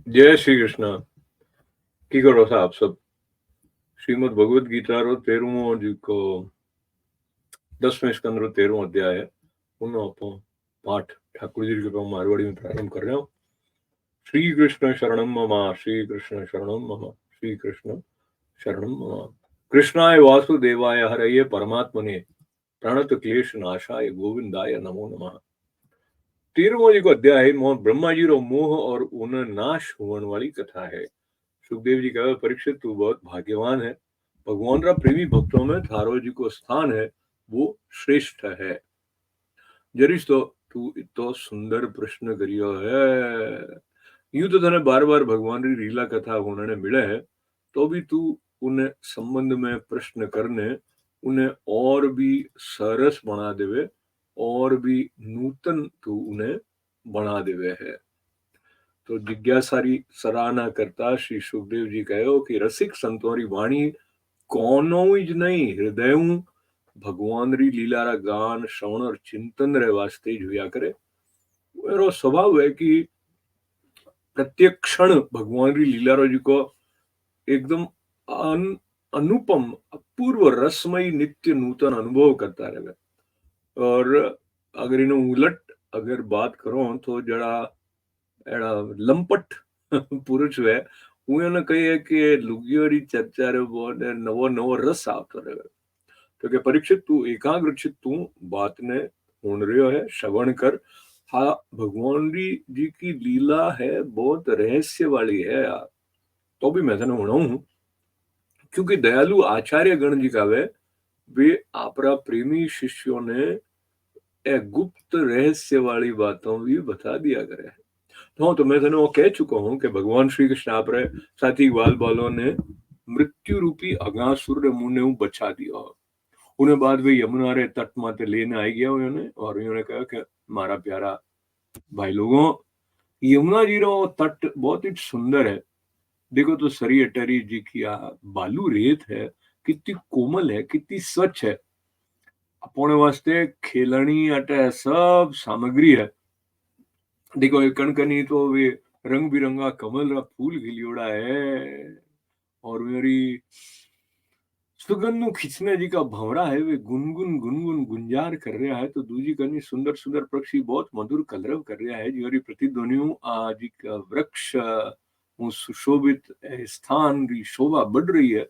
जय श्री कृष्ण। की करो था आप सब? श्रीमद भगवद गीता रो 13वां जीको 10वें स्कंद रो 13वां अध्याय है। उन्होंने आपो पाठ ठाकुर जी के मारवाड़ी में प्रारंभ कर रहे हो। श्री कृष्ण शरणम मम, श्री कृष्ण शरणम मम, श्री कृष्ण शरणम मम। कृष्णाय वासुदेवाय हरये परमात्मने प्रणत क्लेश नाशाय गोविंदाय नमो नमः। 13वां जी को अध्याय है ब्रह्मा जी रो मोह और उन नाश होने वाली कथा है। सुखदेव जी कहे, परीक्षित तू बहुत भाग्यवान है, भगवान रा प्रेमी भक्तों में थारो जी को स्थान है वो श्रेष्ठ है। जरीश तो तू इतो सुंदर प्रश्न करियो है। यूं तो तने बार बार भगवान री लीला कथा होने मिले है, तो भी तू उन्हें संबंध में प्रश्न करने उन्हें और भी सरस बना देवे और भी नूतन तू उन्हें बना देवे है। तो जिज्ञासारी सराहना करता श्री सुखदेव जी कहो कि रसिक संतों री वाणी कोनो ज नहीं, हृदय भगवान री लीला रा गान श्रवण और चिंतन रे वास्ते ज हुआ करे। मेरो स्वभाव है कि प्रत्येक क्षण भगवान री लीला रो जी को एकदम अनुपम अपूर्व रसमयी नित्य नूतन अनुभव करता रहे। और अगर इन उलट अगर बात करो तो जड़ा एड़ा लंपट पुरुष है उन्होंने कही है कि लुगियो री चर्चा रे बोने नवो नवो रस आवतो रहे। तो के परीक्षित तू एकाग्रचित तू बात ने सुन रहे है, श्रवण कर। हाँ, भगवान जी की लीला है बहुत रहस्य वाली है यार। तो भी मैं तने हूं क्योंकि दयालु आचार्य गण जी का वे आपरा प्रेमी शिष्यों ने एक गुप्त रहस्य वाली बातों भी बता दिया करे है। तो मैं तने वो कह चुका हूं कि भगवान श्री कृष्ण आप साथी ग्वाल बालों ने मृत्यु रूपी अगासुर रे मुंह ने बचा दिया। उन्हें बाद वे यमुना रे तट माते लेने आई गया उन्होंने, और उन्होंने कहा कि मारा प्यारा भाई लोगों, यमुना जी रो तट बहुत ही सुंदर है। देखो तो सरी अटरी जी की बालू रेत है, कितनी कोमल है, कितनी स्वच्छ है। अपने वास्ते खेलनी अटे सब सामग्री है। देखो ये कणकनी तो वे रंग बिरंगा कमल रा फूल खिलियोड़ा है, और मेरी सुगंध खिंचने जी का भंवरा है वे गुनगुन गुनगुन गुंजार कर रहा है। तो दूजी कनी सुंदर सुंदर पक्षी बहुत मधुर कलरव कर रहा है। जी प्रतिध्वनियों आज का वृक्ष सुशोभित स्थान री शोभा बढ़ रही है।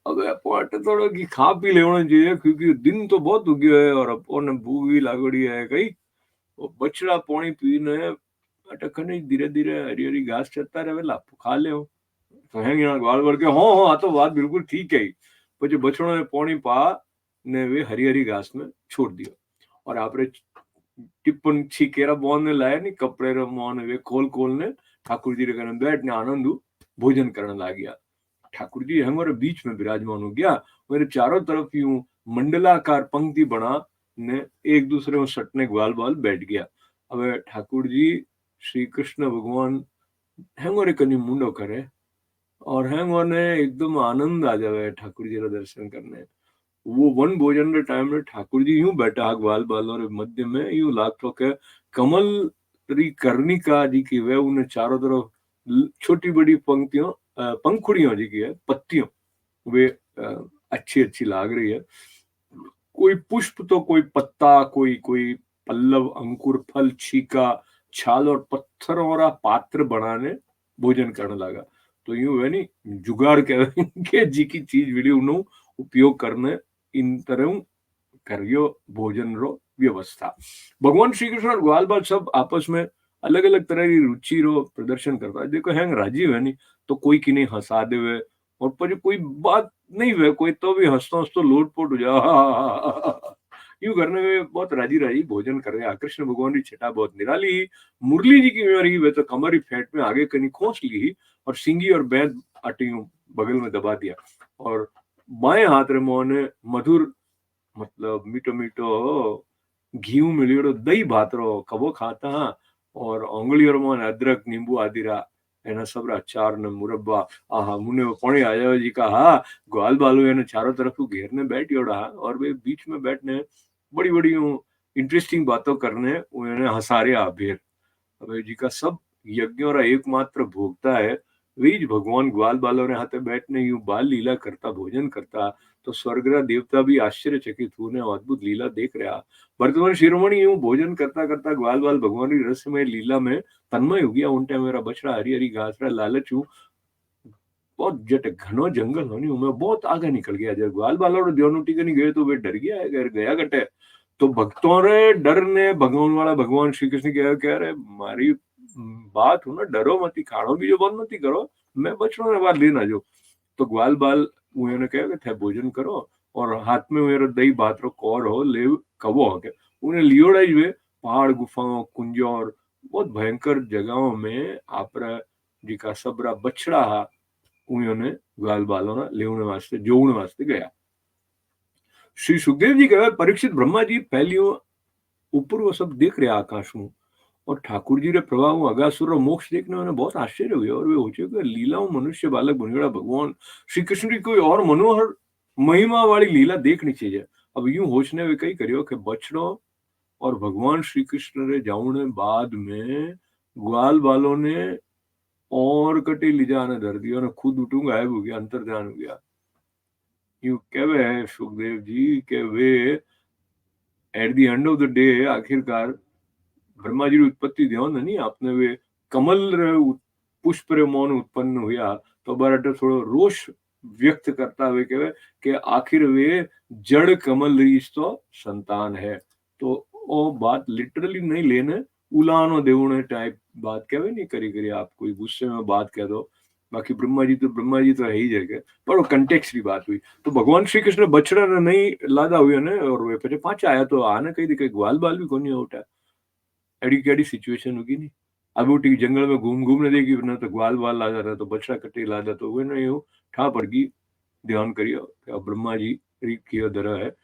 अब पॉट थोड़ा की खा पी लेना चाहिए क्योंकि दिन तो बहुत उग्यो है और अपने भूख भी लागड़ी है कई। वो बछड़ा पानी पीने अटकने धीरे धीरे हरी हरी घास चरता रहे ला खा ले तो है ग्वाल बोल के हाँ हाँ तो बात बिल्कुल ठीक है। પછી બછડોને પાણી પા ને वे हरी हरी घास में छोड़ दियो। और आपरे टिप्पण छीकेरा बोन ने लाया नहीं कपड़े रो मोन वे खोल ने ठाकुर जी रे कने बैठ ने आनंद भोजन करने लग गया। ठाकुर जी हमारे बीच में विराजमान हो गया। मेरे चारों तरफ यूं मंडलाकार पंक्ति बना ने एक दूसरे में सटने ग्वाल बाल बैठ गया। अब ठाकुर जी श्री कृष्ण भगवान हमारे कनी मुंडो करे और ने एकदम आनंद आ जावे ठाकुर जी का दर्शन करने। वो वन भोजन के टाइम में ठाकुर जी यूं बैठा ग्वाल बालों रे मध्य में यूं लागतो के कमल री कर्णिका जी की वे उन्हें चारों तरफ छोटी बड़ी पंक्तियों पंखुड़ियों जी की है पत्तियों वे अच्छी अच्छी लाग रही है। कोई पुष्प तो कोई पत्ता कोई कोई पल्लव अंकुर फल छीका छाल और पत्थरों और पात्र बनाने भोजन करने लगा। तो यूं है नहीं जुगाड़ के जी की चीज वीडियो नो उपयोग करने इन तरह करियो भोजन रो व्यवस्था। भगवान श्री कृष्ण और ग्वाल बाल सब आपस में अलग अलग तरह की रुचि रो प्रदर्शन करता है। देखो हैंग राजीव है नहीं तो कोई की नहीं हंसा देवे और पर कोई बात नहीं हुए कोई तो भी हंसता हंसता लोटपोट हो जा यूं करने में बहुत राजी राजी भोजन कर रहे हैं। कृष्ण भगवान की छटा बहुत निराली। मुरली जी की बीमारी वे तो कमर फैट में आगे कनी खोस ली और सिंगी और बैद अटी बगल में दबा दिया और बाएं हाथ रे मोहन मधुर मतलब मीठो मीठो घी मिलियोड़ो दही भात रो कबो खाता हाँ और उंगली और मोहन अदरक नींबू आदिरा एना सब अचार ने मुरब्बा आहा मुने पानी आया जी का हा ग्वाल बालू एने चारों तरफ घेरने बैठियोड़ा और वे बीच में बैठने बड़ी बड़ी इंटरेस्टिंग बातों करने उन्हें हंसारे भेर। अब जी का सब यज्ञों रा एकमात्र भोगता है, वे ज भगवान ग्वाल बालों रे हाथे बैठने यूं बाल लीला करता भोजन करता, तो स्वर्गरा देवता भी आश्चर्यचकित होने अद्भुत लीला देख रहा। वर्तमान शिरोमणि यूं भोजन करता करता ग्वाल बाल भगवान की रसमय लीला में तन्मय हो गया। उन टाइम मेरा बछड़ा हरी हरी घास रा लालच हूं बहुत जट घनो जंगल होनी हूं मैं बहुत आगे निकल गया। जब ग्वाल बालों दोनों टीके नहीं गए तो वे डर गया है, घर गया कटे। तो भक्तों रे डर ने भगवान वाला भगवान श्री कृष्ण कह रहे मारी बात हूं ना, डरो मती, खाणो भी जो बंद मती करो, मैं बचड़ो ने बात लेना जो। तो ग्वाल बाल उन्होंने कहा कि थे भोजन करो और हाथ में मेरा दही भात रो कौर हो ले कवो हो के उन्हें लियोड़ा ही वे पहाड़ गुफाओं कुंजोर बहुत भयंकर जगहों में आपरा जी का सबरा बछड़ा हा उन्होंने ग्वाल बालों ना लेवने वास्ते जोवने वास्ते गया। श्री सुखदेव जी कहे परीक्षित ब्रह्मा जी पहली ऊपर वो सब देख रहे आकाश में और ठाकुर जी रे प्रभाव अगासुर और मोक्ष देखने में बहुत आश्चर्य हुए और वे सोचे कि लीलाओं मनुष्य बालक बनेड़ा भगवान श्री कृष्ण की कोई और मनोहर महिमा वाली लीला देखनी चाहिए। अब यूं होचने वे कई करियो कि बछड़ो और भगवान श्री कृष्ण रे जाऊने बाद में ग्वाल बालों ने और कटी लिजाने धर दिया और खुद उठूं गायब हो गया, अंतर ध्यान हो गया। यूं कहवे है सुखदेव जी के way at the end of the day आखिरकार ब्रह्मा जी की उत्पत्ति ध्यान नहीं आपने वे कमल रे पुष्प रे मौन उत्पन्न हुआ तो बार थोड़ो रोष व्यक्त करता हुए कहे कि आखिर वे जड़ कमल रीच तो संतान है। तो वो बात लिटरली नहीं लेने उलानो देवने टाइप बात कहे नहीं करी करी आप कोई गुस्से में बात कह दो। बाकी ब्रह्मा जी तो है ही जगह पर वो कंटेक्स्ट की बात हुई। तो भगवान श्री कृष्ण बछड़ा ने नहीं लादा हुए ने और वे पे पांच आया तो आने कही दिखे ग्वाल बाल भी कोनी उठा एडी केडी सिचुएशन होगी नहीं। अब वो ठीक जंगल में घूम घूमने देगी ना तो ग्वाल बाल ला जाता तो बछड़ा कटे ला जाता तो वे नहीं हो ठा पड़ गई। ध्यान करियो क्या ब्रह्मा जी की दर है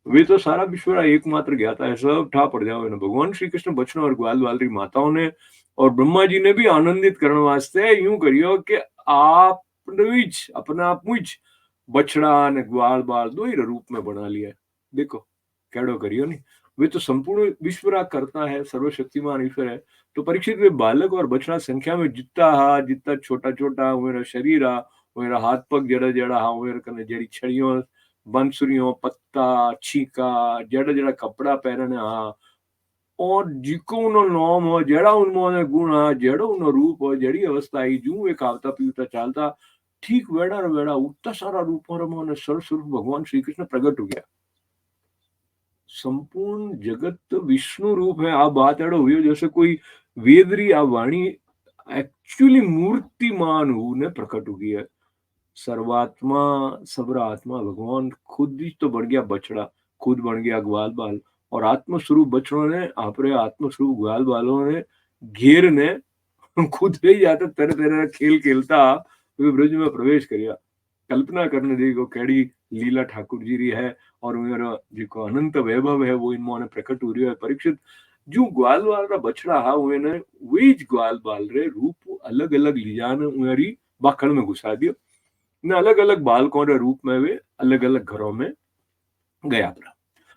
वे तो सारा विश्व एकमात्र ज्ञाता है सब ठा पड़ जाओ ना भगवान श्री कृष्ण बचन और ग्वाल बाल री माताओं ने और ब्रह्मा जी ने भी आनंदित करने वास्ते यूं करियो कि आप अपना आप मुझ बछड़ा ने ग्वाल बाल दो ही रूप में बना लिया। देखो कैडो करियो नहीं वे तो संपूर्ण विश्व करता है सर्वशक्तिमान ईश्वर है। तो परीक्षित वे बालक और बछड़ा संख्या में जितना हा जितना छोटा छोटा मेरा शरीर आ मेरा हाथ पग जड़ा जड़ा हा मेरे कने जड़ी छड़ियों बंसुरियों पत्ता छीका जड़ा जड़ा कपड़ा पहनने हा और जिको उनो नोम हो जड़ा उनमो गुण हा जड़ो उनो रूप हो जड़ी अवस्था आई जू एक आवता पीवता चालता ठीक वेड़ा वेड़ा उतना सारा रूपों रे सर्वस्वरूप भगवान श्री कृष्ण प्रकट हो गया। संपूर्ण जगत विष्णु रूप है आ बात एड़ो हुई जैसे कोई वेदरी आ वाणी एक्चुअली मूर्तिमान ने प्रकट हो गया। सर्वात्मा सबरा आत्मा भगवान खुद ही तो बन गया बछड़ा खुद बन गया ग्वाल बाल और आत्मस्वरूप बछड़ों ने आपरे आत्मस्वरूप ग्वाल बालों ने घेर ने खुद ही जाता तरह तरह खेल खेलता वे ब्रज में प्रवेश करिया। कल्पना करने देखो कैडी लीला ठाकुर जी री है और मेरा जो अनंत वैभव है वो इनमोने प्रकट हो रही है। परीक्षित जो ग्वाल बाल रा बछड़ा हा हुए ने वेज ग्वाल बाल रे रूप अलग अलग लिजाने उरी बाखड़ में घुसा दियो न अलग अलग बालकों रे रूप में वे अलग अलग घरों में गया था।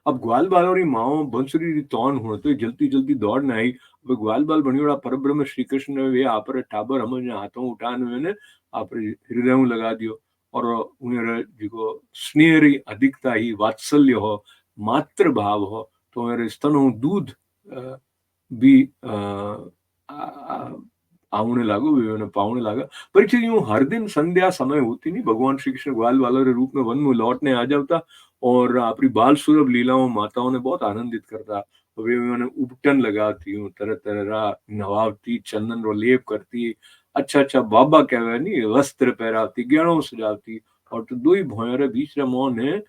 अब ग्वाल बालों माओ बंसुरी री तौन हुआ तो जल्दी जल्दी दौड़ न आई ग्वाल बाल बनियोड़ा परब्रह्म श्री कृष्ण ने वे आप ठाबर हम हाथों उठाने ने आप हृदय में लगा दियो और उन्हें जो स्नेह री अधिकता ही वात्सल्य हो मातृ भाव हो तो मेरे स्तनों दूध भी आवने लागो वे पावने लगा। परीक्षित यूं हर दिन संध्या समय होती नहीं भगवान श्री कृष्ण ग्वाल बालों के रूप में वन में लौटने आ जाता और अपनी बाल सुलभ लीलाओं माताओं ने बहुत आनंदित करता। वे उन्होंने उपटन लगाती हूँ तरह तरह नवावती चंदन रो लेप करती अच्छा अच्छा बाबा कहवे नहीं वस्त्र पहराती गहनों सजाती और तो दो ही भोयरे बीच रे मोह ने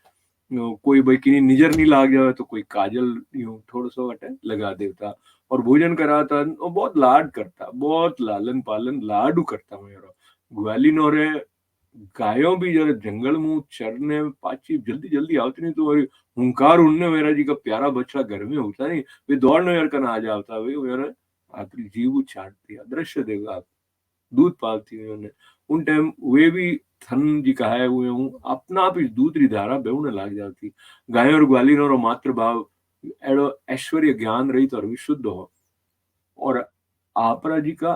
कोई भाई की निजर नहीं लाग जाए तो कोई काजल यूं थोड़ा सा वटे लगा देता और भोजन कराता और बहुत लाड करता बहुत लालन पालन लाडू करता मेरा ग्वाली नोरे गायों भी जरा जंगल में चरने पाची जल्दी जल्दी आती नहीं तो वही हुंकार उड़ने मेरा जी का प्यारा बच्चा घर में होता नहीं वे दौड़ने यार का आ जाता वे मेरा आपकी जीव छाटती अदृश्य देगा आप दूध पालती है उन टाइम वे भी थन जी कहा है हुए हूँ अपना आप इस दूध री धारा बेवने लाग जाती गायों और ग्वालिनों और मातृ भाव एड़ो ऐश्वर्य ज्ञान रही तो और विशुद्ध हो और आपरा जी का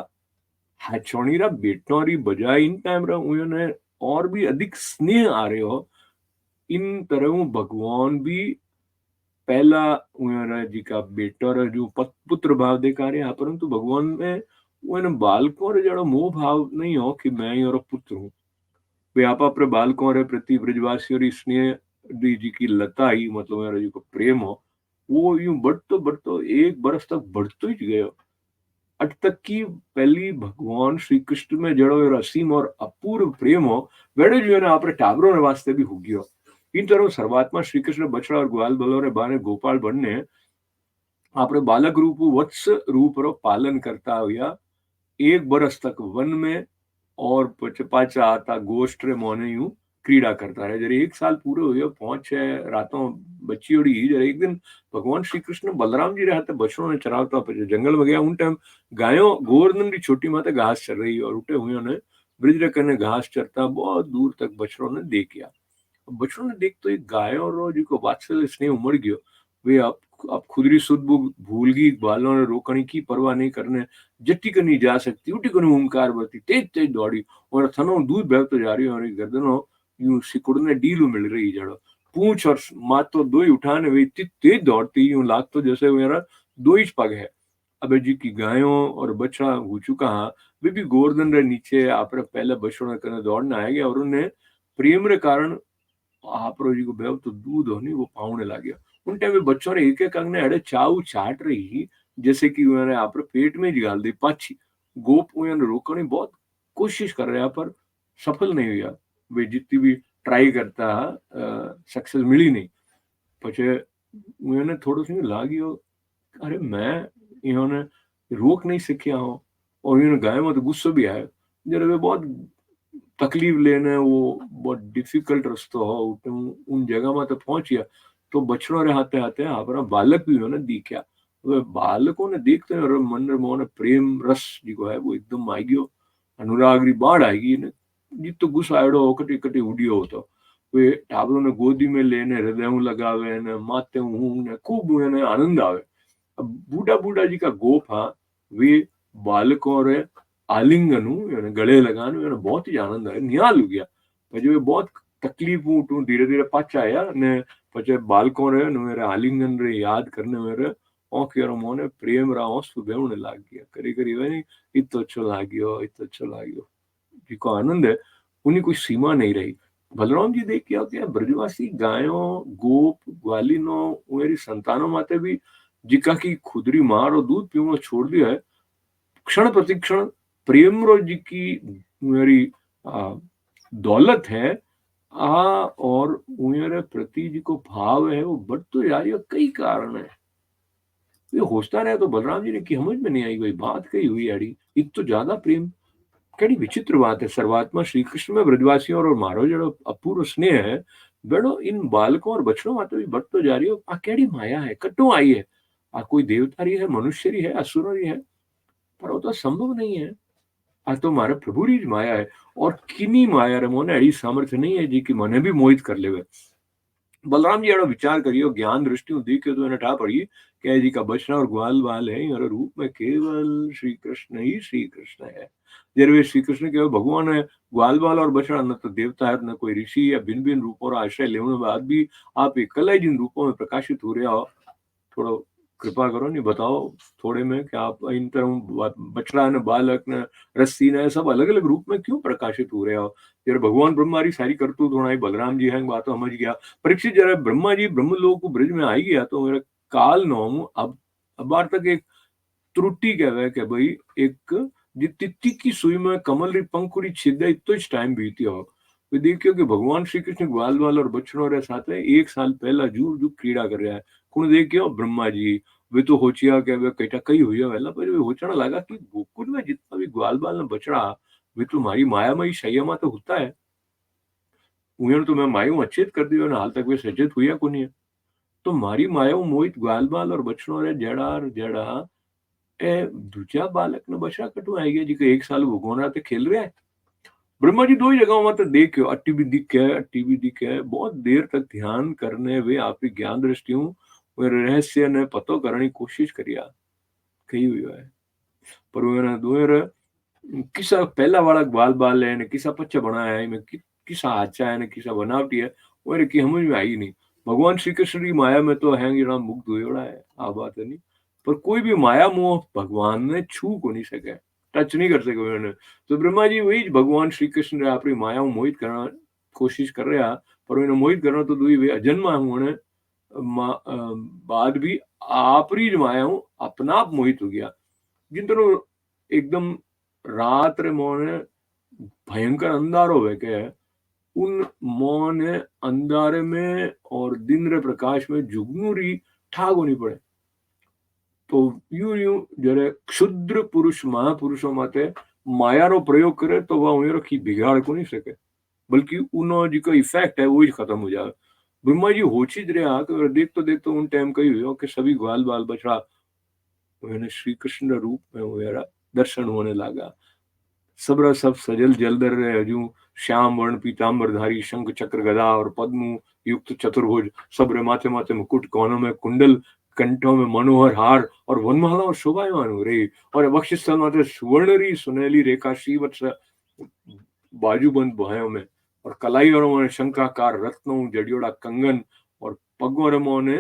हाचोणीरा बेटनोरी बजाय इन टाइम रा उन्होंने और भी अधिक स्नेह आ रहे हो इन तरह भगवान भी पहला उन्होंने जी का बेटो रे जो पुत्र भाव देखा रहे परंतु भगवान में वो बालकों रे जड़ो मोह भाव नहीं हो कि मैं और पुत्र हूँ वे आप अपने बालकों रे प्रति ब्रजवासियों री स्नेह दी जी की लता ही मतलब मेरा जी को प्रेम हो वो यूं बढ़तो एक बरस तक बढ़तो ही गयो अट तक की पहली भगवान श्री कृष्ण में जड़ो ये असीम और अपूर्व प्रेम हो वेड़े जो है ना आपरे टाबरों रे वास्ते भी हो गयो इन तरह सर्वात्मा श्री कृष्ण बछड़ा और ग्वाल बलोरे बाने गोपाल बनने आपरे बालक रूप वत्स रूप रो पालन करता हुआ एक बरस तक वन में और पाचा आता गोष्ठ रे मोने यूं क्रीड़ा करता है जरे एक साल पूरे हुए 5-6 रातों बच्ची उड़ी जरे एक दिन भगवान श्री कृष्ण बलराम जी रहते बछड़ों ने चरावता पे जंगल में गया उन टाइम गायों गोवर्धन की छोटी माता घास चर रही और उठे हुए ने ब्रिज रे कने घास चरता बहुत दूर तक बछड़ों ने देखिया बछड़ों ने देख तो एक गायों रो जी को वात्सल्य स्नेह उमड़ गयो वे अब खुदरी सुध भूल गई बालों ने रोकने की परवाह नहीं करने जट्टी करनी जा सकती उठी करनी ओंकार बरती तेज तेज दौड़ी और थनो दूध बहतो जा रही और गर्दनों यूं सिकुड़ने डीलू मिल रही जड़ो पूंछ और मात तो दो ही उठाने वे इतनी तेज दौड़ती यूं लाग तो जैसे मेरा दो ही पग है अबे जी की गायों और बछड़ा हो चुका हाँ वे भी गोवर्धन रे नीचे आप पहले बछड़ों करने दौड़ने आएंगे और उन्हें प्रेम रे कारण आपरो जी को बेव तो दूध होनी वो पावने लग गया उन टाइम में बच्चों ने एक अंग ने अड़े चाऊ चाट रही जैसे कि उन्होंने आप पेट में गाल दी पाछी गोप उन्होंने रोकने बहुत कोशिश कर रहा पर सफल नहीं हुआ वे जितनी भी ट्राई करता सक्सेस मिली नहीं पछे उन्होंने थोड़ा सी लागी हो अरे मैं इन्होंने रोक नहीं सकिया हो और इन्होंने गाय में तो गुस्सा भी आया जरा वे बहुत तकलीफ लेने वो बहुत डिफिकल्ट रस्तो हो उन जगह में तो पहुंच गया तो बछड़ों रे हाथे हाथे हमारा बालक भी उन्होंने दिखा वे बालकों ने देखते हैं मन रे मोहन प्रेम रस जो है वो एकदम आई गयो अनुराग री बाढ़ आएगी ने जितो गुस्सा आड़ो कटी कटी उड़ियो होतो वे टाबरों ने गोदी में लेने हृदय लगावे ने माते हूं ने खूब उन्हें आनंद आवे अब बूढ़ा बूढ़ा जी का गोप हाँ वे बालकों रे आलिंगन यानी गले लगाने यानी बहुत ही आनंद आया निहाल हो गया પછી बहुत तकलीफ उठूं धीरे धीरे पाछा आया ने પછી बालकों रे ने मेरे आलिंगन रे याद करने मेरे ओके रो मोने प्रेम रा आंसू बेवने लाग गया करी करी वे इतो अच्छो लाग्यो जिको आनंद है उन्हीं कोई सीमा नहीं रही बलराम जी देख क्या ब्रजवासी गायों गोप ग्वालिनो मेरी संतानों माते भी जिका की खुदरी मार और दूध पीवनो छोड़ दिया है क्षण प्रतिक्षण प्रेमरो जी की मेरी दौलत है और मेरे प्रति जी को भाव है वो बढ़ते जा रही है कई कारण है ये होता रहे तो बलराम जी ने की समझ में नहीं आई भाई बात कही हुई अड़ी इत तो ज्यादा प्रेम कड़ी विचित्र बात है सर्वात्मा श्री कृष्ण में ब्रजवासियों और मारो जड़ो अपूर्व स्नेह है बेड़ो इन बालकों और बच्चों माते भी बढ़तो जा रही हो आ केड़ी माया है कटो आई है आ कोई देवतारी है मनुष्यरी है असुररी है पर वो तो संभव नहीं है आ तो मारे प्रभु री माया है और किनी माया रे मोने एड़ी सामर्थ्य नहीं है जी की मने भी मोहित कर लेवे बलराम जी एड़ो विचार करियो ज्ञान दृष्टि देखे तो इन्हें ठा पड़ी कि जी का बचना और ग्वाल बाल है और रूप में केवल श्री कृष्ण ही श्री कृष्ण है जब वे श्री कृष्ण केवल भगवान है ग्वाल बाल और बचना न तो देवता है न कोई ऋषि या भिन्न भिन्न रूपों और आश्रय लेने बाद भी आप एक कला जिन रूपों में प्रकाशित हो रहे हो थोड़ा कृपा करो नहीं बताओ थोड़े में कि आप इन तरह बछड़ा ने बालक ने रस्सी ने सब अलग अलग रूप में क्यों प्रकाशित हो रहे हो यार भगवान ब्रह्मा री सारी करतूत होना बलराम जी हैं बात समझ गया परीक्षित जरा ब्रह्मा जी ब्रह्म लोक को ब्रिज में आई गया तो मेरा काल नोम अब बार तक एक त्रुटि कहवे कि भाई एक तित्ती की सुई में कमल री पंखुड़ी छिदे इतो टाइम बीती हो वे देखियो कि भगवान श्री कृष्ण ग्वाल बाल और बच्चों रे साथ एक साल पहला जूर जू क्रीड़ा कर रहा है कुण देखियो ब्रह्मा जी वे तो होचिया के वे कईटा कई हुई वेला पर वे होचना लगा कि गोकुल में जितना भी ग्वाल बाल ने बचड़ा वे तो मारी मायामयी शैया में तो होता है उन्हें तो मैं मायू अच्छेत कर दी हाल तक वे सचेत हुआ को नहीं तो मारी मायाऊ मोहित ग्वाल बाल और बचड़ों रे जड़ा ए दूजा बालक ने बछड़ा कटू आई गया जी के एक साल भगवान रात खेल रहा है ब्रह्मा जी दो ही जगहों में तो देखियो अट्टी भी दिखे बहुत देर तक ध्यान करने वे आपकी ज्ञान दृष्टियों वे रहस्य ने पतो करने की कोशिश करिया कही हुई है पर वे दोर किसा पहला वाला ग्वाल बाल है ने किसा पच्चा बनाया है में किसा अच्छा है ने किसा बनावटी है और की समझ में आई नहीं। भगवान श्री कृष्ण की माया में तो है राम मुग्ध हुएड़ा है आ बात है नहीं। पर कोई भी माया मोह भगवान ने छू को नहीं सके, टच नहीं कर सके उन्होंने। तो ब्रह्मा जी वही भगवान श्री कृष्ण ने अपनी माया मोहित करना कोशिश कर रहा, पर उन्हें मोहित करना तो दुई वे अजन्मा होने बाद भी आपरी ज माया अपना आप मोहित हो गया। जिन तरह एकदम रात रे मोने भयंकर अंधारो है के उन मोने अंधारे में और दिन रे प्रकाश में जुगनूरी ठाग होनी पड़े। तो यूं यूं जरे क्षुद्र पुरुष महापुरुषों माते माया रो प्रयोग करे तो वह उन्हें रखी बिगाड़ को नहीं सके, बल्कि उनो जी का इफेक्ट है वो ही खत्म हो जाए। ब्रह्मा जी होची ज रहा कि देख तो उन टाइम कही हुई कि सभी ग्वाल बाल बछड़ा उन्हें श्री कृष्ण रूप में हुआ दर्शन होने लगा। सबरा सब सजल जलदर रहे हजू श्याम वर्ण पीताम्बरधारी शंख चक्र गदा और पद्म युक्त चतुर्भुज, सबरे माथे माथे मुकुट, कोनों में कुंडल, कंठों में मनोहर हार और वनमाला और शोभायमान हो रही। और वक्षस्थल माथे सुवर्णरी सुनहली रेखा श्रीवत्स बाजूबंद भयों में और कलाइयों में शंखाकार रत्नों जड़ियोड़ा कंगन और पगों ने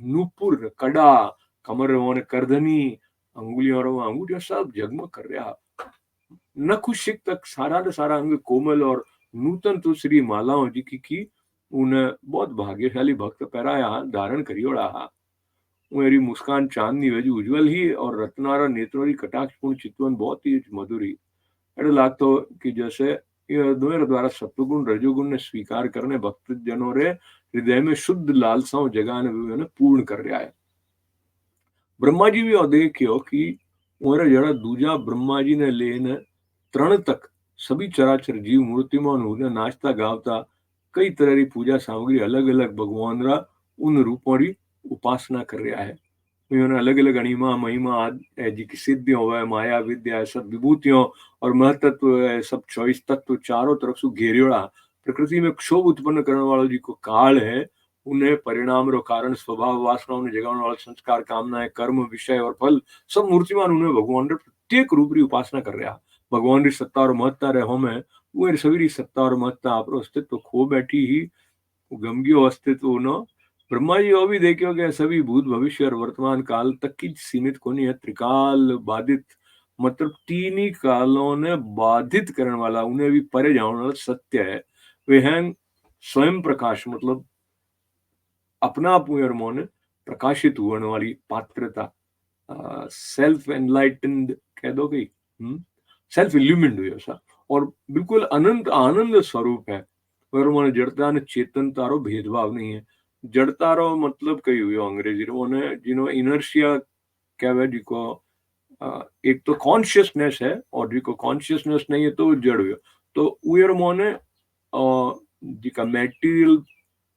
नूपुर कड़ा, कमर ने करधनी, अंगुलियों अंगूठियां सब जगमग कर रहा। नखुशिक तक सारा ने सारा अंग कोमल और नूतन तो श्री मालाओं जी की उन्हें बहुत भाग्यशाली भक्त पैराया धारण करियोड़ा हा। मेरी मुस्कान चांदनी वजह उज्जवल ही और रत्नारा नेत्रों की कटाक्षपूर्ण चितवन बहुत ही मधुरी। ऐसा लागतो कि जैसे ये दोनों द्वारा सत्वगुण रजोगुण ने स्वीकार करने भक्त जनों रे हृदय में शुद्ध लालसाओं जगाने पूर्ण कर रहा है। ब्रह्मा जी भी और देखियो कि मोरे जरा दूजा ब्रह्मा जी ने लेने तरण तक सभी चराचर जीव मूर्तिमान होने नाचता गावता कई तरह की पूजा सामग्री अलग अलग भगवान रा उन रूपों की उपासना कर रहा है। उन्होंने अलग अलग अणिमा महिमा जी की सिद्धियों व माया विद्या सब विभूतियों और महतत्व सब 24 तत्व चारों तरफ से घेरियोड़ा प्रकृति में क्षोभ उत्पन्न करने वाला जी को काल है। उन्हें परिणाम रो कारण स्वभाव वासनाओं ने जगाने वाला संस्कार कामनाएं कर्म विषय और फल सब मूर्तिमान उन्हें भगवान रे प्रत्येक रूप री उपासना कर रहा। भगवान री सत्ता और महत्ता रहे होमे वो सभी री सत्ता और महत्ता आप अस्तित्व खो बैठी ही गमगियो अस्तित्व उनो। ब्रह्मा जी और भी देखियो कि सभी भूत भविष्य और वर्तमान काल तक की सीमित कोनी है, त्रिकाल बाधित मतलब तीन ही कालों ने बाधित करने वाला उन्हें भी परे जाने वाला सत्य है। वे हैं स्वयं प्रकाश मतलब अपना आप मोने प्रकाशित होने वाली पात्रता, सेल्फ एनलाइटेंड कह दो कि सेल्फ इल्यूमिनेट हुई ऐसा और बिल्कुल अनंत आनंद स्वरूप है। पर उन्होंने जड़ता ने चेतन तारो भेदभाव नहीं है। जड़ता रो मतलब कही हुई अंग्रेजी रो ने जिनो इनर्शिया कहवे जिको एक तो कॉन्शियसनेस है और जिको कॉन्शियसनेस नहीं है तो जड़ हुई। तो उयर मोने जिका मेटीरियल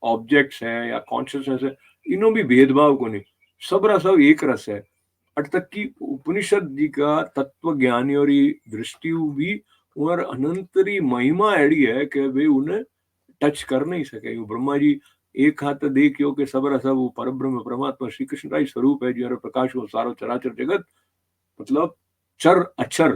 ऑब्जेक्ट्स है या कॉन्शियसनेस है इनो भी भेदभाव को नहीं, सबरा सब एक रस है। अट तक की उपनिषद जी का तत्व ज्ञानी और दृष्टि भी और अनंतरी महिमा एड़ी है कि वे उन्हें टच कर नहीं सके। ब्रह्मा जी एक हाथ देखियो कि सबरा सब वो परब्रह्म परमात्मा श्री कृष्ण का ही स्वरूप है जो प्रकाश हो सारो चराचर जगत मतलब चर अक्षर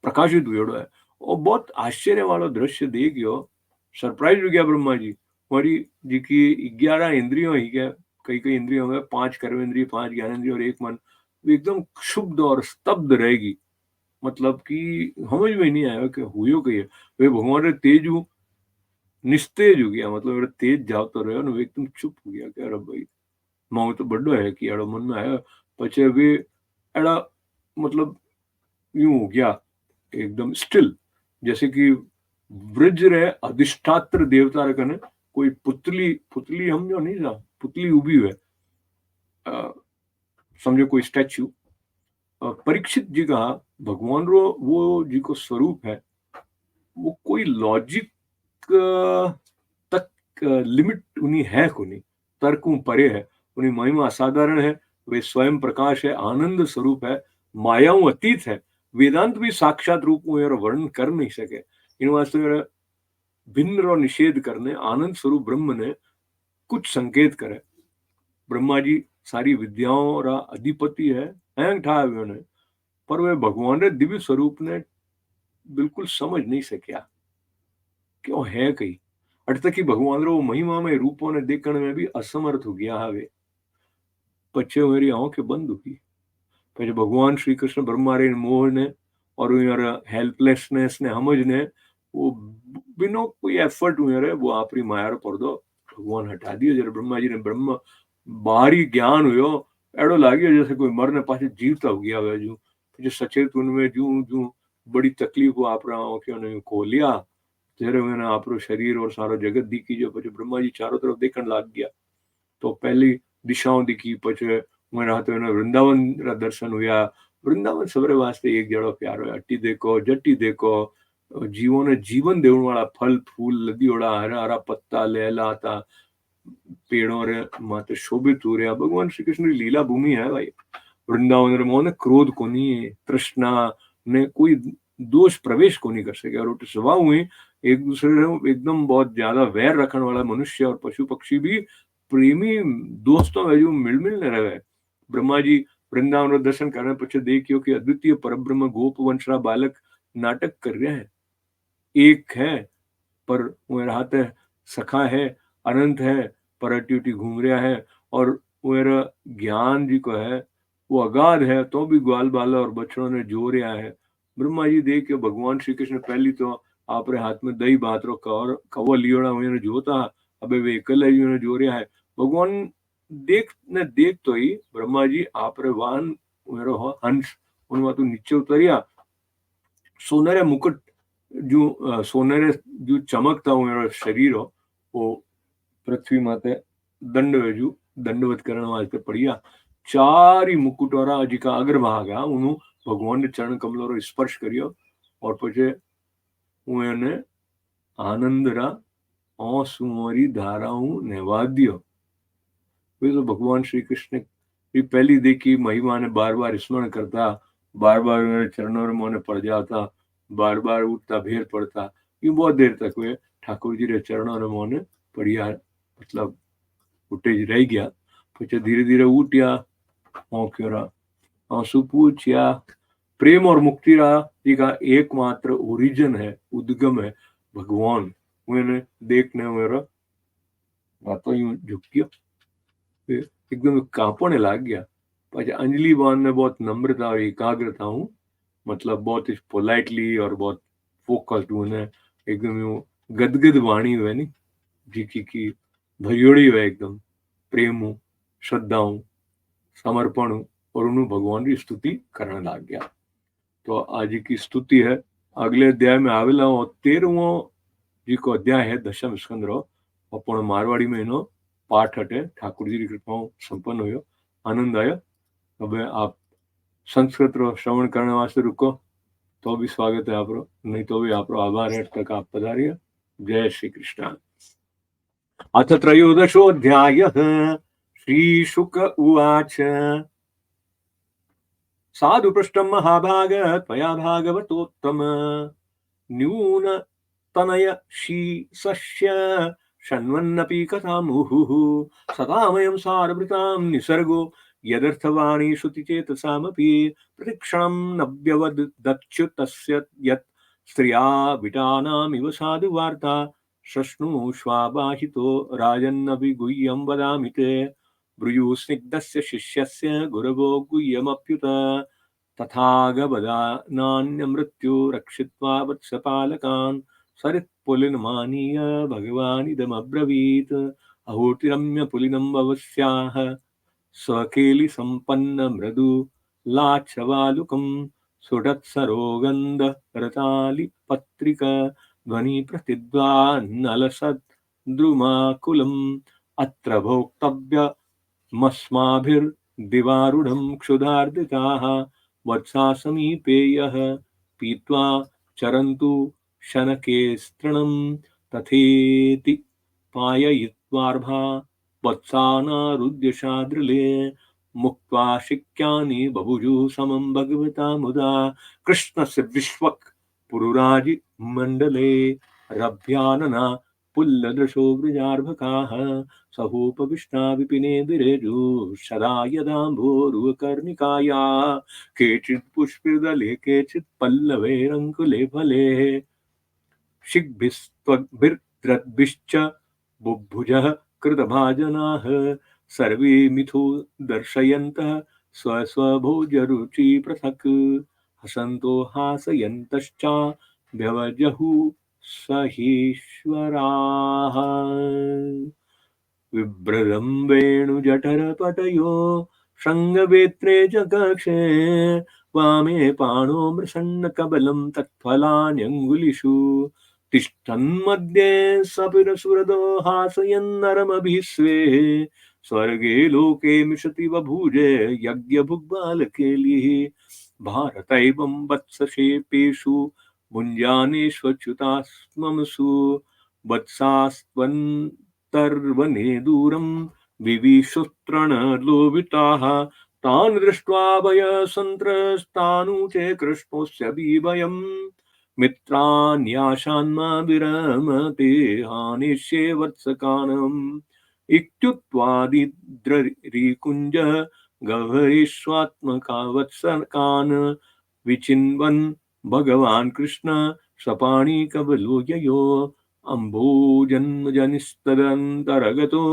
प्रकाशित हुएड़ो है। और बहुत आश्चर्य वाला दृश्य देखियो, सरप्राइज हो गया ब्रह्मा जी। हमारी जी की 11 इंद्रियों ही क्या कई कई इंद्रियों में 5 कर्मेंद्रिय 5 ज्ञानेंद्रिय और एक मन एकदम क्षुब्ध और स्तब्ध रहेगी। मतलब कि समझ में नहीं आया कि हुई कही है वे भगवान रे तेजू निस्तेज हो गया मतलब तेज जाओ तो रहे ना एकदम चुप हो गया कि अरे भाई माओ तो बड़ो है कि एड़ो मन में आया पचे वे एड़ा मतलब यूं हो गया एकदम स्टिल जैसे कि वृज रे अधिष्ठात्र देवता रे कने कोई पुतली पुतली हम जो नहीं था पुतली उभी हुए समझो कोई स्टैच्यू। परीक्षित जी का भगवान रो वो जी को स्वरूप है वो कोई लॉजिक तक लिमिट उन्हीं है को नहीं, तर्कों परे है। उन्हीं महिमा असाधारण है, वे स्वयं प्रकाश है, आनंद स्वरूप है, मायाओं अतीत है। वेदांत भी साक्षात रूप में वर्णन कर नहीं सके। इन वास्ते भिन्न और निषेध करने आनंद स्वरूप ब्रह्म ने कुछ संकेत करे। ब्रह्मा जी सारी विद्याओं रा अधिपति है, हैं ठावे उन्हें, पर वे भगवान रे दिव्य स्वरूप ने बिल्कुल समझ नहीं सक्या क्यों है कई अटतकी भगवान रो महिमा में रूपों ने देखने में भी असमर्थ हो गया हवे पछे मेरी आंखें बंद हुई પછી ભગવાન શ્રી કૃષ્ણ બ્રહ્મારે મોહને और यार हेल्पलेसनेस ने समझने वो बिना कोई एफर्ट हुए रे वो आपरी माया पर दो भगवान हटा दियो जरा ब्रह्मा जी ने ब्रह्म बाहरी ज्ञान हुयो एड़ो लाग्यो जैसे कोई मरने पाछे जीवता हो गया हुआ जू जो सचेत उनमें जू जू बड़ी तकलीफ हो आप आंखों ने खोलिया जरा मैंने आप शरीर और सारो जगत दिखी जो પછી ब्रह्मा जी चारों तरफ देखने लग गया तो पहली दिशाओं दिखी પછી मेरा तो वृंदावन रा दर्शन हुआ वृंदावन सबरे वास्ते एक जड़ो प्यारो है अट्टी देखो जट्टी देखो जीवों ने जीवन देने वाला फल फूल लदियोड़ा हरा हरा पत्ता लहलाता पेड़ों रे माते शोभित हो रहा भगवान श्री कृष्ण की लीला भूमि है भाई वृंदावन रे मोने क्रोध को नहीं तृष्णा ने कोई दोष प्रवेश को नहीं कर सके और उठ स्वभाव हुई एक दूसरे ने एकदम बहुत ज्यादा वैर रखने वाला मनुष्य और पशु पक्षी भी प्रेमी दोस्तों में जो मिल मिल न रहे ब्रह्मा जी वृंदावन दर्शन करने पीछे देखियो कि अद्वितीय परब्रह्म गोप वंशरा बालक नाटक कर रहे हैं एक है पर मेरा हाथ है सखा है अनंत है पर अट्टी घूम रहा है और मेरा ज्ञान जी को है वो अगाध है तो भी ग्वाल बाला और बच्चों ने जो रहा है ब्रह्मा जी देख के भगवान श्री कृष्ण पहली तो आप हाथ में दही बात रो कवो लियोड़ा हुए जोता अबे वे एकल जो रहा है भगवान देख तो ही ब्रह्मा जी आप वाहन मेरो हंस उनमें तो नीचे उतरिया सोनेरे मुकुट जो सोनेरे जो चमकता हूँ मेरा शरीर हो वो पृथ्वी माते दंडवत करने वास्ते पड़िया चारी मुकुट और जी का अग्रभाग है उन्होंने भगवान ने चरण कमलों रो स्पर्श करियो और पछे उन्हें आनंद रा आंसुओरी धाराओं ने वाद्यो वे तो भगवान श्री कृष्ण की पहली देखी महिमा ने बार बार स्मरण करता बार बार मेरे चरणों में मोने पड़ जाता बार बार उठता भेर पड़ता यूं बहुत देर तक वे ठाकुर जी रे चरणों में मोने पड़िया मतलब उठे જ रह गया પછી धीरे धीरे उठिया औक्योरा आंसू पूछिया प्रेम और मुक्ति जी का एकमात्र ओरिजिन है उद्गम है भगवान मैंने देखने मेरा बातों यूं झुक गया एकदम कांपने लग गया પછી अंजलि बान ने बहुत नम्रता और एकाग्रता हूँ मतलब बहुत ही पोलाइटली और बहुत फोकस्ड उन्हें एकदम यूं गदगद वाणी हुए नहीं जी की भरियोड़ी हुए एकदम प्रेम श्रद्धाऊं समर्पण और उन्होंने भगवान की स्तुति करने लग गया तो आज की स्तुति है अगले अध्याय में आवेला 13वो जी को अध्याय है दशम स्कंद रो अपन मारवाड़ी में इनो पाठ हटे ठाकुर जी की कृपा संपन्न हुयो आनंद आयो अब आप संस्कृत रो श्रवण करने वास्ते रुको तो भी स्वागत है आप नहीं तो भी आप आभार है तक आप पधारिए जय श्री कृष्ण अथ त्रयोदशोऽध्यायः श्रीशुक उवाच साधु पृष्टं महाभाग त्वया भागवतोत्तम न्यूनतनय शीसस्य शण्वन्नपि कथामुहुः सतामयं सारभृतां निसर्गो यदर्थवाणी श्रुतिचेतसामपि प्रतिक्षणं नव्यवदच्युतस्य यत् स्त्रिया विटानामिव साधुवार्ता शश्नुष्वाबाहितो राजन्नभिगुह्यं वदामि ते ब्रूयुस्निग्धस्य शिष्यस्य गुरवो गुह्यमप्युत तथागवदानान्यमृत्यु रक्षित्वा वत्सपालकान् सरित्पुलिनमानीय भगवानिदमब्रवीत् अहोतिरम्यपुलिनं भवस्याः स्वकेलिसम्पन्नमृदु लाच्छवालुकं सुडत्सरोगन्धरतालिपत्रिक ध्वनिप्रतिद्वान्नलसद्द्रुमाकुलम् अत्र भोक्तव्यमस्माभिर्दिवारूढं क्षुधार्दिताः वत्सा समीपे यः पीत्वा चरन्तु शनके स्तृणं तथेति पाययित्वार्भा वत्सानारुद्य शाद्रले मुक्त्वा शिक्यानि बभुजुः समं भगवता मुदा कृष्णस्य विश्वक् पुरुराजि मंडले रभ्यानना पुल्लदृशो वृजार्भकाः सहोपविष्टा विपिने विरेजु सदा यदाम्भोरुहकर्णिकाया केचित् पुष्पिदले केचित् पल्लवैरङ्कुले फले शिग्भिस्त्वग्भिर्द्रद्भिश्च बुभुजः कृतभाजनाः सर्वे मिथो दर्शयन्तः स्वस्वभोजरुचि पृथक् हसन्तो हासयन्तश्च व्यवजहुः सहीश्वराः विभ्रदं वेणुजठरपटयो शृङ्गवेत्रे च कक्षे वामे पाणो मृषण्णकबलं तत्फलान्यङ्गुलिषु तिष्ठन्मध्ये सपिरसुरदो हासयन्नरमभिस्वे स्वर्गे लोके मिषति बभूजे यज्ञभुग्बालकेलिः भारतैवं वत्सशेपेषु भुञ्जानेष्वच्युतास्मसु वत्सास्त्वन्तर्वने दूरं विविशुस्तृणलोभिताः तान् दृष्ट्वा वयसन्त्रस्तानुचे कृष्णोऽस्य बिभयम् मित्रान्याशान्मा विरमते हानिष्ये वत्सकानम् इत्युक्त्वादिद्ररिकुञ्ज गह्वरीष्वात्मका वत्सकान् विचिन्वन् भगवान् कृष्ण स्वपाणिकबलो ययो अम्भोजन्मजनिस्तदन्तरगतो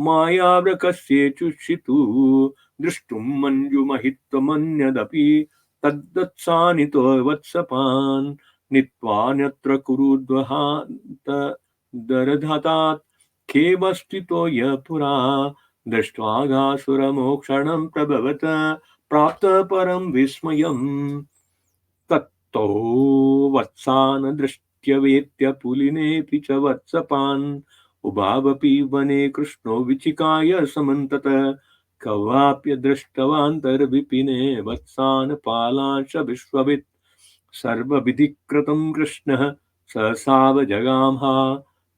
मायाव्रकस्येचुषितु दृष्टुं मञ्जुमहित्वमन्यदपि तद्दत्सानितो वत्सपान् नीत्वान्यत्र कुरुद्वहान्त दरधतात् खेवस्थितो य पुरा दृष्ट्वाघासुरमोक्षणं प्रभवत प्राप्त परं विस्मयम् तत्तो वत्सान दृष्ट्यवेत्य पुलिनेऽपि च वत्सपान् उभावपि वने कृष्णो विचिकाय समन्तत कवाप्य दृष्टवान्तर्विपिने वत्सान् पालांश विश्ववित् सर्वविधिकृतं कृष्णः सहसावजगामः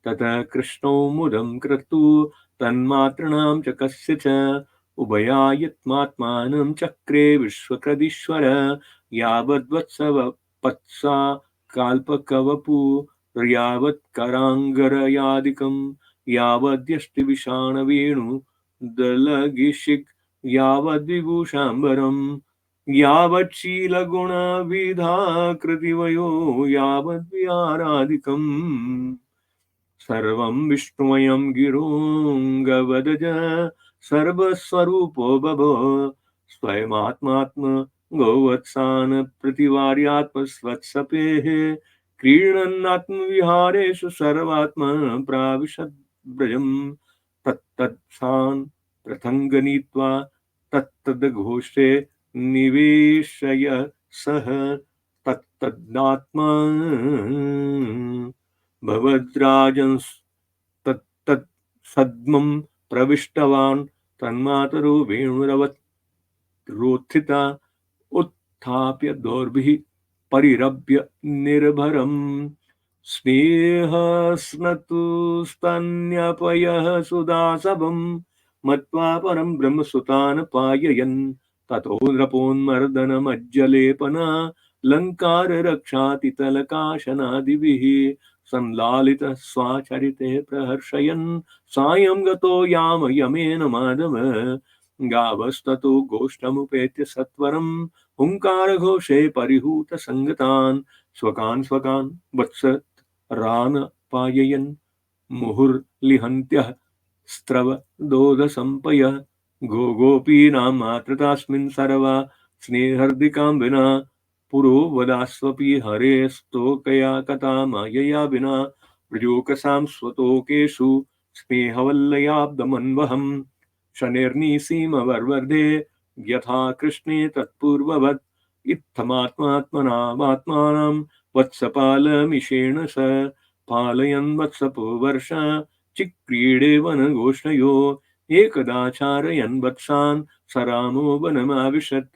ततः कृष्णो मुदं क्रतु तन्मातॄणां च कस्य च उभयायत्मात्मानं चक्रे विश्वकृदीश्वर यावद्वत्सवपत्सा काल्पकवपु यावत् कराङ्गरयादिकं यावद्यष्टिविषाणवेणु दलगिषिक् यावद्विभूषाम्बरम् यावच्छीलगुणविधाकृतिवयो यावद्विहारादिकम् सर्वं विष्णुमयं गिरोऽङ्गवदज सर्वस्वरूपो बभो स्वयमात्मात्म गोवत्सान् प्रतिवार्यात्मस्वत्सपेः क्रीडन्नात्मविहारेषु सर्वात्मा प्राविशद्व्रजम् तत्तत्सान् प्रथङ्गनीत्वा तत्तद्घोषे निवेशय सः तत्तदात्मा भवद्राजंस्तत्तत् सद्मं प्रविष्टवान् तन्मातरो वेणुरवत् रोत्थिता उत्थाप्य दोर्भिः परिरभ्य निर्भरम् स्नेहस्नतुस्तन्यपयः सुदासभम् मत्वा परं ब्रह्मसुतान् पाययन् ततो नृपोन्मर्दनमज्जलेपना लङ्काररक्षातितलकाशनादिभिः संलालितः स्वाचरिते प्रहर्षयन् सायं गतो यामयमेन माधव गावस्ततो गोष्ठमुपेत्य सत्वरं हुङ्कारघोषे परिहूतसङ्गतान् स्वकान् वत्सरान् पाययन् मुहुर्लिहन्त्यः स्त्रवदोधसम्पयः गोपीनां मातृतास्मिन् सर्वा स्नेहर्दिकां विना पुरो वदास्वपि हरेस्तोकया कथा मायया विना व्रजोकसां स्वतोकेषु स्नेहवल्लयाब्दमन्वहम् शनिर्निसीमवर्वर्धे यथा कृष्णे तत्पूर्ववत् इत्थमात्मात्मनामात्मानं वत्सपालमिषेण स पालयन् वत्सपो वर्ष चिक्रीडे वनघोषयो एकदाचारयन् वत्सान् स रामो वनमाविशत्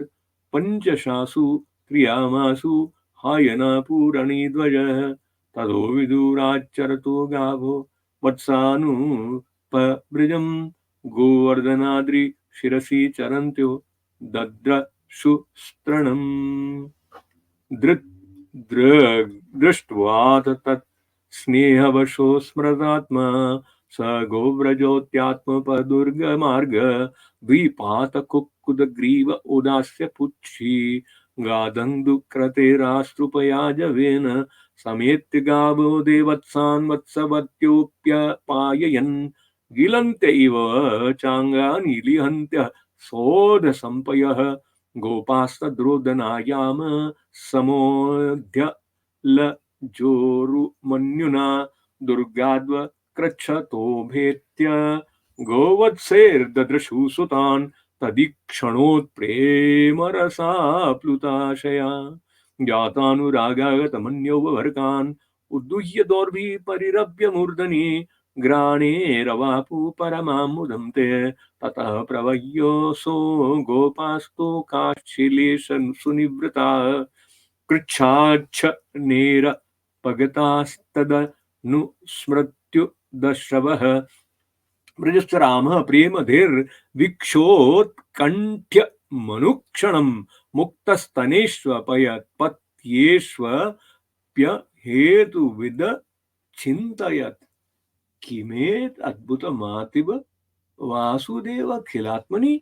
पञ्चशासु क्रियामासु हायनापूरणीध्वजः ततो विदुराच्चरतो गावो वत्सानुपवृजम् गोवर्धनाद्रि शिरसि चरन्त्यो दद्रशुस्तृणम् दृष्ट्वा तत् स्नेहवशो स्मृतात्मा स गोव्रजोत्यात्मपदुर्गमार्ग द्विपातकुक्कुदग्रीव उदास्य पुच्छी गादङ्दुक्रतेरास्तृपयाजवेन समेत्य गावो देवत्सान् वत्सवत्योऽप्यपाययन् गिलन्त इव चाङ्गानिलिहन्त्य सोऽधसम्पयः गोपास्तद्रोदनायाम समोऽध्य लजोरुमन्युना दुर्गाद्व कृच्छतोभेत्य गोवत्सेर्ददृशु सुतान् तदीक्षणोत्प्रेमरसाप्लुताशया जातानुरागागतमन्यौववर्गान् उद्दुह्य दोर्भिः परिरभ्य मूर्धनि ग्राणेरवापु परमां मुदं ते ततः प्रवह्योऽसो गोपास्तु काश्चिलेश सुनिवृता कृच्छाच्छ नेरपगतास्तदनुस्मृत्युदश्रवः व्रजश्च रामः प्रेमधेर्विक्षोत्कण्ठ्य मनुक्षणं मुक्तस्तनेष्वपयत्पत्येष्वप्यहेतुविद चिन्तयत् किमेत अद्भुतमातिव वासुदेवखिलात्मनि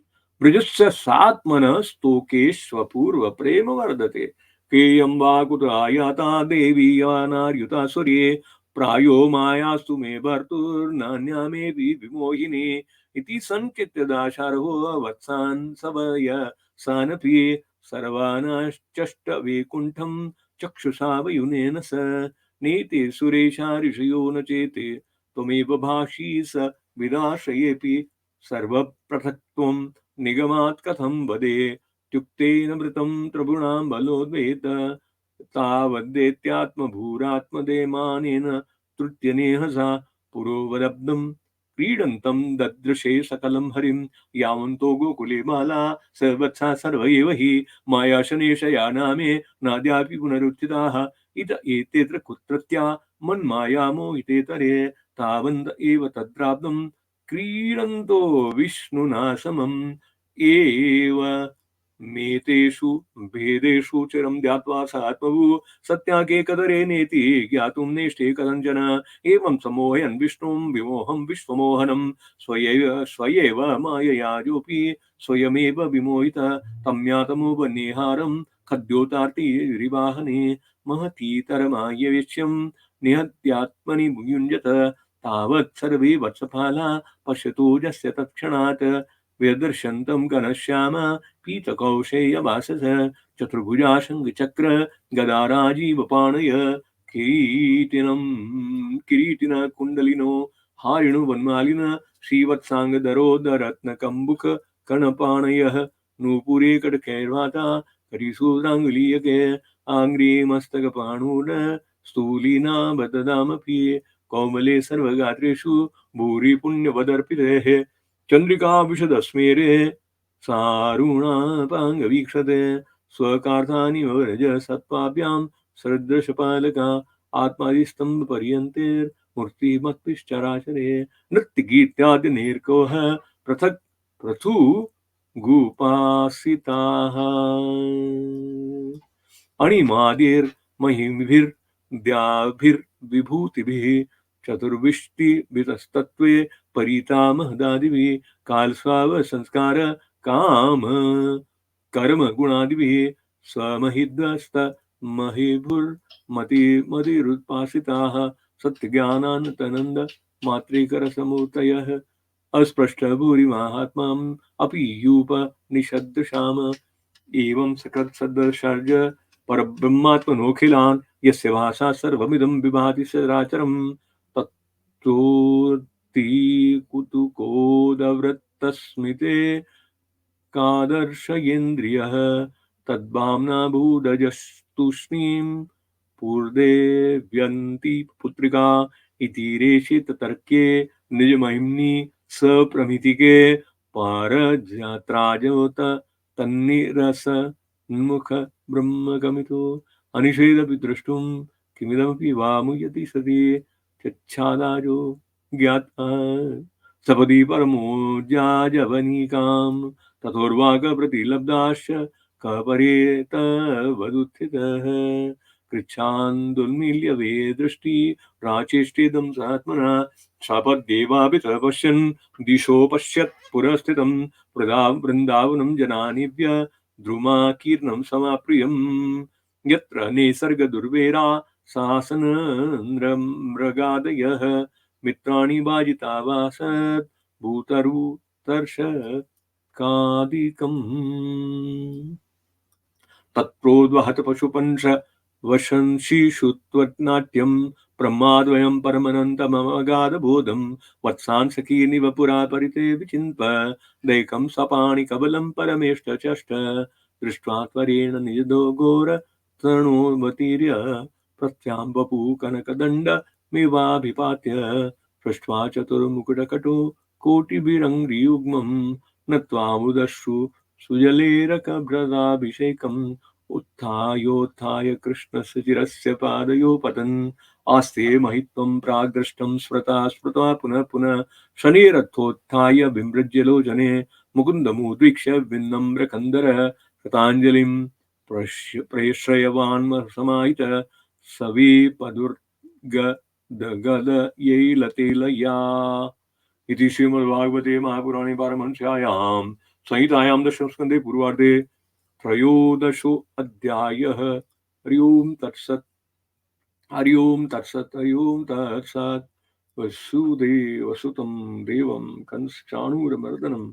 ब्रजस्य सात्मनः स्तोकेष्वपूर्व प्रेम वर्धते केयं वा कुत आयाता देवी यानार्युता सूर्ये प्रायो मायास्तु मे भर्तुर्नान्या मेऽपि विमोहिनी इति सङ्केत्य दाशार्हो वत्सान् सवय सानपि सर्वानाश्चष्ट वैकुण्ठं चक्षुषा वयुनेन स नीते सुरेशा ऋषयो न चेते त्वमेव भाषी स विदाश्रयेऽपि सर्वपृथक्त्वं निगमात् कथं वदे त्युक्तेन मृतं त्रिगुणां बलोद्वेत तावद्देत्यात्मभूरात्मदेमानेन तृत्यनेह सा पुरोवदब्धं क्रीडन्तं ददृशे सकलं हरिं यावन्तो गोकुले बाला सर्वत्सा सर्व एव हि मायाशनेशयानामे नाद्यापि पुनरुत्थिताः इत एतेऽत्र कुत्रत्या मन्माया मोहितेतरे तावन्त एव तद्राब्दं क्रीडन्तो विष्णुना समम् एव मेतेषु भेदेषु चिरं ध्यात्वा स आत्मभू सत्याकेकदरे नेति ज्ञातुं नेष्टे कथञ्चन एवं सम्मोहयन् विष्णुं विमोहं विश्वमोहनं स्वयेव मायया योऽपि स्वयमेव विमोहित तं ज्ञातमुपनेहारं खद्योतार्तिरिवाहने महतीतरमायवेश्यं निहत्यात्मनि युञ्जत तावत् सर्वे वत्सफला पश्यतो यस्य तत्क्षणात् व्यदर्शन्तं घनश्याम पीतकौशेयवासस चतुर्भुजा शङ्खचक्र गदाराजीवपाणय किरीटिन कुण्डलिनो हारिणु वन्मालिन श्रीवत्साङ्गधरोदरत्नकम्बुक कर्णपाणयः नूपुरे कटकैर्वाता करिसूत्राङ्गुलीयके आङ्ग्रे मस्तकपाणूर स्थूलिना बददामपि कौमले सर्वगात्रेषु भूरि पुण्यवदर्पितेः चन्द्रिका विशदस्मेरे सारुणापाङ्गवीक्षते स्वकार्थानि व्रज सत्त्वाभ्यां सदृशपालका आत्मादिस्तम्भपर्यन्तेर्मूर्तिमत्पिश्चराचरे नृत्यगीत्यादिनिर्कोः पृथक् पृथु गुपासिताः अणिमादिर्महिभिर्द्याभिर्विभूतिभिः चतुर्विष्टिभितस्तत्त्वे परितामहदादिभिः कालस्वाव संस्कार काम कर्म गुणादिभिः स्वमहिद्वस्त महिभुर्मतिरुत्पासिताः सत्यज्ञानानतनन्द मात्रेकरसमूर्तयः अस्पृष्टभूरिमाहात्म्यम् अपि यूपनिषदृशाम एवं सकृत्सदर्शर्ज परब्रह्मात्मनोऽखिलान् यस्य भाषा सर्वमिदं विभाति सचराचरं तत्तोऽति कुतुकोदवृत्तस्मिते कादर्शयेन्द्रियः तद्भाम्ना भूदजस्तूष्णीं पूर्देव्यन्ति पुत्रिका इति रेषिततर्के निजमहिम्नि सप्रमितिके पारजात्राजोत तन्निरसन्मुख ब्रह्मगमितो अनिषेधपि द्रष्टुं किमिदमपि वा मुह्यति सति चच्छादाजो ज्ञात्वा सपदि परमोज्जाजवनिकां ततोर्वाकप्रतिलब्धाश्च कपरेतवदुत्थितः कृच्छान्दुन्मील्य वे दृष्टि प्राचेष्टेदं सात्मना शापद्देवापि तपश्यन् दिशो पश्यत् पुरस्थितं वृन्दावनं जनानिव्य द्रुमाकीर्णं समाप्रियम् यत्र निसर्गदुर्वेरा सासनमृगादयः मित्राणि वाजितावासत् भूतरुतर्षकादिकम् तत्प्रोद्वहत पशुपंश वशंशिषुत्वनाट्यं ब्रह्माद्वयं परमनन्तमगाधबोधं वत्सान् सखीनिव पुरा परिते विचिन्त्य दैकं सपाणि कबलं परमेष्टचष्ट दृष्ट्वा त्वरेण निजदो घोर तृणोवतीर्य प्रत्यां वपु कनकदण्डमिवाभिपात्य पृष्ट्वा चतुर्मुकुटकटो कोटिभिरङ्घ्रियुग्मं नत्वामुदश्रु सुजलेरकभ्रदाभिषेकम् उत्थायोत्थाय कृष्णस्य चिरस्य पादयो पतन् आस्ते महित्वं प्राग्दृष्टं स्मृता स्मृत्वा पुनः पुनः शनिरथोत्थाय विमृज्य लोचने मुकुन्दमुद्वीक्ष्य विनम्रकन्दरः कृताञ्जलिं प्रेष्यवान् समाहित सवेपदुर्गदगदयैलतेलया इति श्रीमद्भागवते महापुराणे पारमहंस्यायां संहितायां दशमस्कन्धे पूर्वार्धे त्रयोदशो अध्यायः। हरि ओम तत्सत् हरि ओम तत्सत् हरि ओम तत्सत् वसुदेवसुतं देवं कंसचाणूरमर्दनं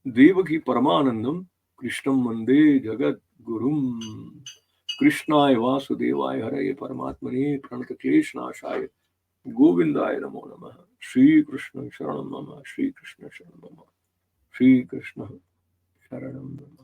देवकी परमानन्दं कृष्णं वन्दे जगद्गुरुं। कृष्णाय वासुदेवाय हरये परमात्मने प्रणतक्लेशनाशाय गोविन्दाय नमो नमः। श्रीकृष्ण शरणं मम, श्रीकृष्ण शरणं मम, श्रीकृष्ण शरणं मम।